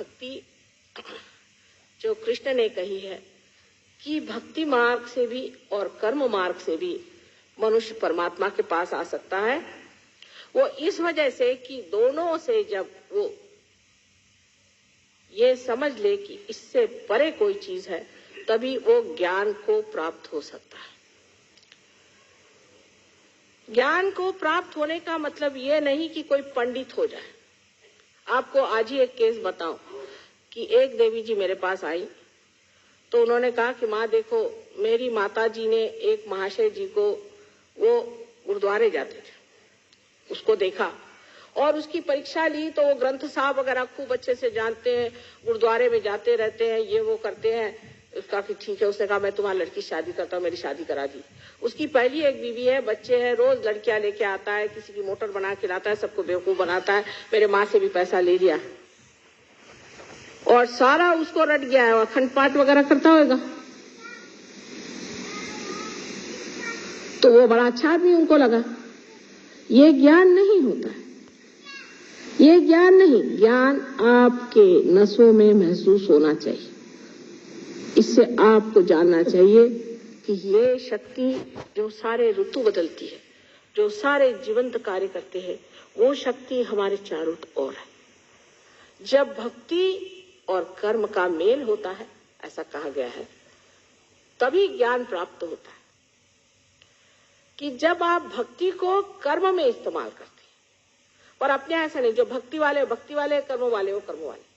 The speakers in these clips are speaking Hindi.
भक्ति जो कृष्ण ने कही है कि भक्ति मार्ग से भी और कर्म मार्ग से भी मनुष्य परमात्मा के पास आ सकता है, वो इस वजह से कि दोनों से जब वो ये समझ ले कि इससे परे कोई चीज है, तभी वो ज्ञान को प्राप्त हो सकता है। ज्ञान को प्राप्त होने का मतलब ये नहीं कि कोई पंडित हो जाए। आपको आज ही एक केस बताऊं कि एक देवी जी मेरे पास आई, तो उन्होंने कहा कि माँ देखो, मेरी माता जी ने एक महाशय जी को, वो गुरुद्वारे जाते थे, उसको देखा और उसकी परीक्षा ली, तो वो ग्रंथ साहब वगैरह खूब अच्छे से जानते हैं, गुरुद्वारे में जाते रहते हैं, ये वो करते हैं। उसका कि ठीक है, उसने कहा मैं तुम्हारी लड़की शादी करता हूँ, मेरी शादी करा दी। उसकी पहली एक बीवी है, बच्चे हैं, रोज लड़कियां लेके आता है, किसी की मोटर बना के लाता है, सबको बेवकूफ बनाता है, मेरे माँ से भी पैसा ले लिया और सारा उसको रट गया है, अखंड पाठ वगैरह करता होगा। तो वो बड़ा अच्छा आदमी उनको लगा। ये ज्ञान नहीं होता है, ये ज्ञान नहीं। ज्ञान आपके नसों में महसूस होना चाहिए। इससे आपको जानना चाहिए कि ये शक्ति जो सारे ऋतु बदलती है, जो सारे जीवंत कार्य करते हैं, वो शक्ति हमारे चारों ओर है। जब भक्ति और कर्म का मेल होता है, ऐसा कहा गया है, तभी ज्ञान प्राप्त होता है। कि जब आप भक्ति को कर्म में इस्तेमाल करते हैं, और अपने ऐसा नहीं, जो भक्ति वाले, कर्म वाले वो कर्म वाले।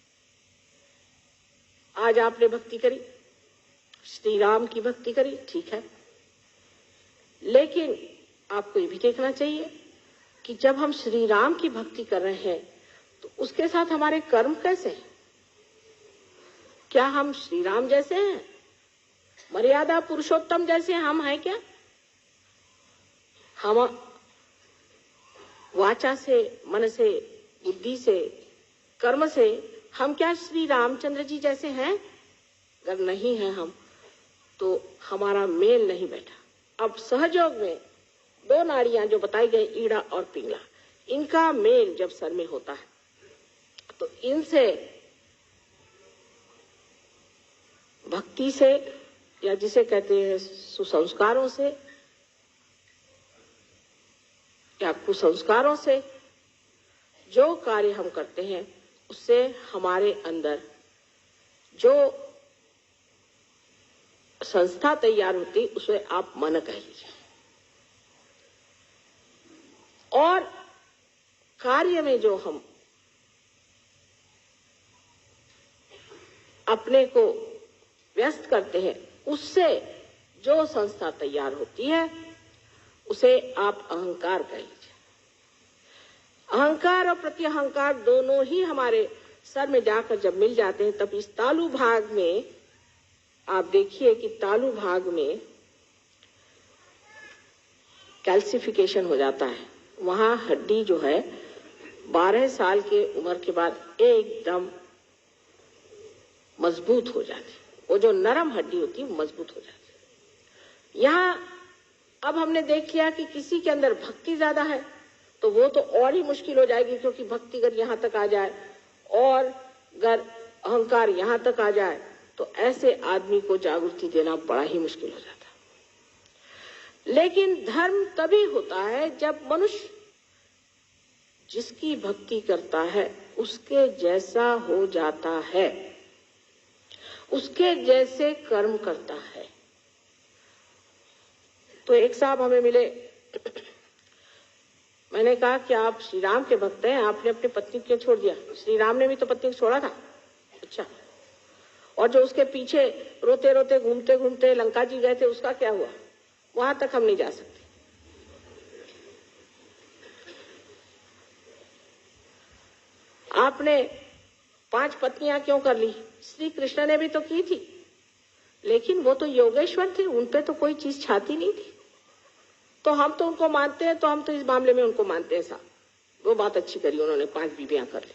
आज आपने भक्ति करी, श्री राम की भक्ति करी, ठीक है, लेकिन आपको ये भी देखना चाहिए कि जब हम श्री राम की भक्ति कर रहे हैं, तो उसके साथ हमारे कर्म कैसे हैं? क्या हम श्री राम जैसे हैं? मर्यादा पुरुषोत्तम जैसे हम हैं क्या? हम वाचा से, मन से, बुद्धि से, कर्म से हम क्या श्री रामचंद्र जी जैसे हैं? अगर नहीं है हम, तो हमारा मेल नहीं बैठा। अब सहयोग में दो नाड़ियां जो बताई गई, ईड़ा और पिंगला, इनका मेल जब सर में होता है, तो इनसे भक्ति से, या जिसे कहते हैं सुसंस्कारों से या कुसंस्कारों से, जो कार्य हम करते हैं, उससे हमारे अंदर जो संस्था तैयार होती, उसे आप मन कह लीजिए। और कार्य में जो हम अपने को व्यस्त करते हैं, उससे जो संस्था तैयार होती है, उसे आप अहंकार कह लीजिए। अहंकार और प्रत्यहंकार दोनों ही हमारे सर में जाकर जब मिल जाते हैं, तब इस तालु भाग में आप देखिए कि तालु भाग में कैल्सिफिकेशन हो जाता है। वहां हड्डी जो है 12 साल के उम्र के बाद एकदम मजबूत हो जाती, वो जो नरम हड्डी होती है मजबूत हो जाती। यहाँ अब हमने देख लिया कि किसी के अंदर भक्ति ज्यादा है, तो वो तो और ही मुश्किल हो जाएगी, क्योंकि भक्ति अगर यहाँ तक आ जाए और अगर अहंकार यहाँ तक आ जाए, तो ऐसे आदमी को जागृति देना बड़ा ही मुश्किल हो जाता है। लेकिन धर्म तभी होता है जब मनुष्य जिसकी भक्ति करता है उसके जैसा हो जाता है, उसके जैसे कर्म करता है। तो एक साहब हमें मिले, मैंने कहा कि आप श्री राम के भक्त हैं, आपने अपनी पत्नी क्यों छोड़ दिया? श्री राम ने भी तो पत्नी को छोड़ा था। अच्छा, और जो उसके पीछे रोते रोते घूमते घूमते लंका जी गए थे, उसका क्या हुआ? वहां तक हम नहीं जा सकते। आपने 5 पत्नियां क्यों कर ली? श्री कृष्ण ने भी तो की थी, लेकिन वो तो योगेश्वर थे, उन पे तो कोई चीज छाती नहीं थी। तो हम तो उनको मानते हैं, तो हम तो इस मामले में उनको मानते हैं। साहब वो बात अच्छी करी, उन्होंने 5 बीवियां कर ली।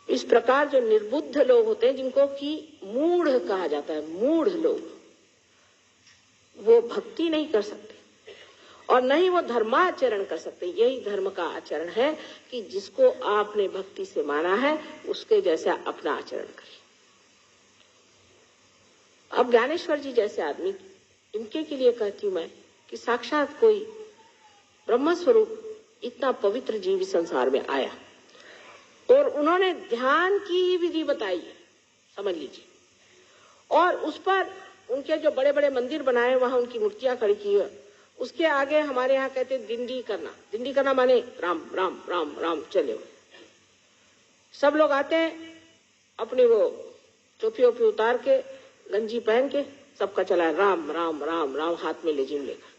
इस प्रकार जो निर्बुद्ध लोग होते हैं, जिनको कि मूढ़ कहा जाता है, मूढ़ लोग, वो भक्ति नहीं कर सकते। और न ही वो धर्माचरण कर सकते। यही धर्म का आचरण है कि जिसको आपने भक्ति से माना है उसके जैसा अपना आचरण करिए। अब ज्ञानेश्वर जी जैसे आदमी, इनके के लिए कहती हूं मैं कि साक्षात कोई ब्रह्म स्वरूप इतना पवित्र जीव संसार में आया और उन्होंने ध्यान की ही विधि बताई है, समझ लीजिए। और उस पर उनके जो बड़े बड़े मंदिर बनाए, वहां उनकी मूर्तियां खड़ी की है, उसके आगे हमारे यहाँ कहते दिंडी करना। दिंडी करना माने राम राम राम राम चले हुए। सब लोग आते हैं अपनी वो टोपी ओपी उतार के, गंजी पहन के, सबका चला है राम राम राम राम, हाथ में लेजिम लेकर।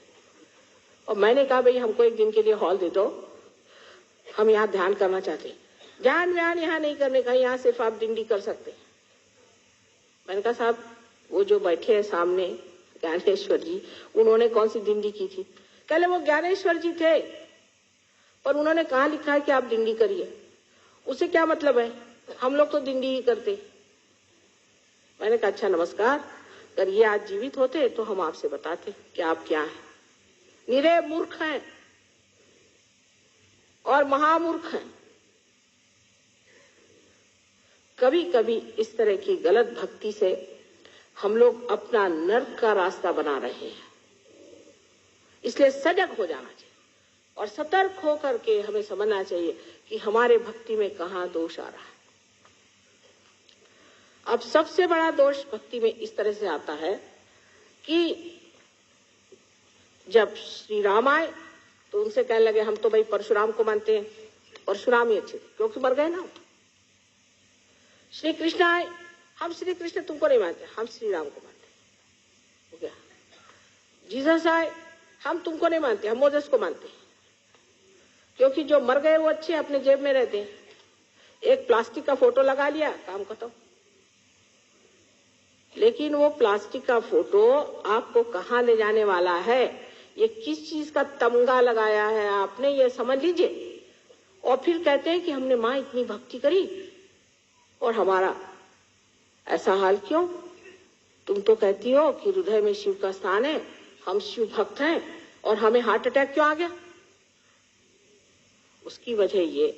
और मैंने कहा भाई हमको एक दिन के लिए हॉल दे दो, हम यहाँ ध्यान करना चाहते हैं। ध्यान व्यान यहाँ नहीं करने का, यहाँ सिर्फ आप दिंडी कर सकते हैं। मैंने कहा साहब वो जो बैठे हैं सामने ज्ञानेश्वर जी, उन्होंने कौन सी दिंडी की थी? कहले वो ज्ञानेश्वर जी थे, पर उन्होंने कहाँ लिखा है कि आप दिंडी करिए? उसे क्या मतलब है? हम लोग तो दिंडी ही करते। मैंने कहा अच्छा नमस्कार, अगर ये आज जीवित होते तो हम आपसे बताते कि आप क्या हैं। निरे मूर्ख हैं और महामूर्ख हैं। कभी कभी इस तरह की गलत भक्ति से हम लोग अपना नर्क का रास्ता बना रहे हैं। इसलिए सजग हो जाना चाहिए और सतर्क होकर के हमें समझना चाहिए कि हमारे भक्ति में कहाँ दोष आ रहा है। अब सबसे बड़ा दोष भक्ति में इस तरह से आता है कि जब श्री राम आए तो उनसे कहने लगे हम तो भाई परशुराम को मानते हैं, परशुराम ही अच्छे क्योंकि मर गए ना। श्री कृष्ण आए, हम श्री कृष्ण तुमको नहीं मानते, हम श्री राम को मानते हैं। हो गया। जीसस आए, हम तुमको नहीं मानते, हम मोसेस को मानते हैं क्योंकि जो मर गए वो अच्छे अपने जेब में रहते हैं। एक प्लास्टिक का फोटो लगा लिया, काम खत्म। लेकिन वो प्लास्टिक का फोटो आपको कहाँ ले जाने वाला है, ये किस चीज का तमगा लगाया है आपने, ये समझ लीजिए। और फिर कहते हैं कि हमने माँ इतनी भक्ति करी और हमारा ऐसा हाल क्यों? तुम तो कहती हो कि हृदय में शिव का स्थान है, हम शिव भक्त हैं और हमें हार्ट अटैक क्यों आ गया? उसकी वजह ये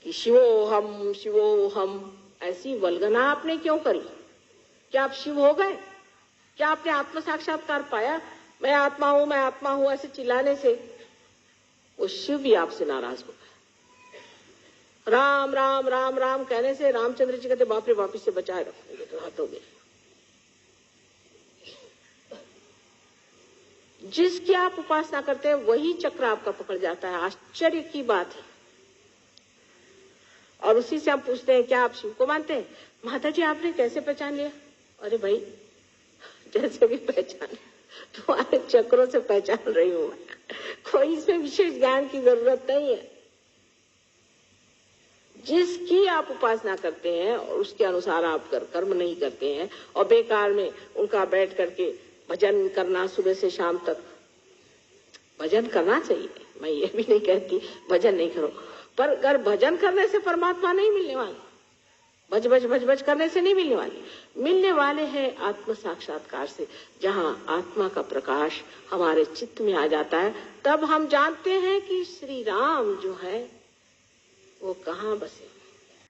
कि शिवो हम ऐसी वल्गना आपने क्यों करी? क्या आप शिव हो गए? क्या आपने आत्म साक्षात्कार पाया? मैं आत्मा हूं, मैं आत्मा हूं ऐसे चिल्लाने से वो शिव भी आपसे नाराज हो गए। राम राम राम राम कहने से रामचंद्र जी कहते बाप रे बाप इससे बचाए रखोगे तो हाथ हो गए। जिसकी आप उपासना करते हैं वही चक्र आपका पकड़ जाता है। आश्चर्य की बात है। और उसी से हम पूछते हैं क्या आप शिव को मानते हैं? माता जी आपने कैसे पहचान लिया? अरे भाई जैसे भी पहचान, तुम्हारे चक्रों से पहचान रही हूं। कोई इसमें विशेष ज्ञान की जरूरत नहीं है। जिसकी आप उपासना करते हैं और उसके अनुसार आप कर्म नहीं करते हैं और बेकार में उनका बैठ करके भजन करना सुबह से शाम तक, भजन करना चाहिए, मैं ये भी नहीं कहती भजन नहीं करो, पर अगर भजन करने से परमात्मा नहीं मिलने वाले, भज भज भज भज करने से नहीं मिलने वाले, मिलने वाले हैं आत्म साक्षात्कार से, जहां आत्मा का प्रकाश हमारे चित्त में आ जाता है। तब हम जानते हैं कि श्री राम जो है वो कहाँ बसे।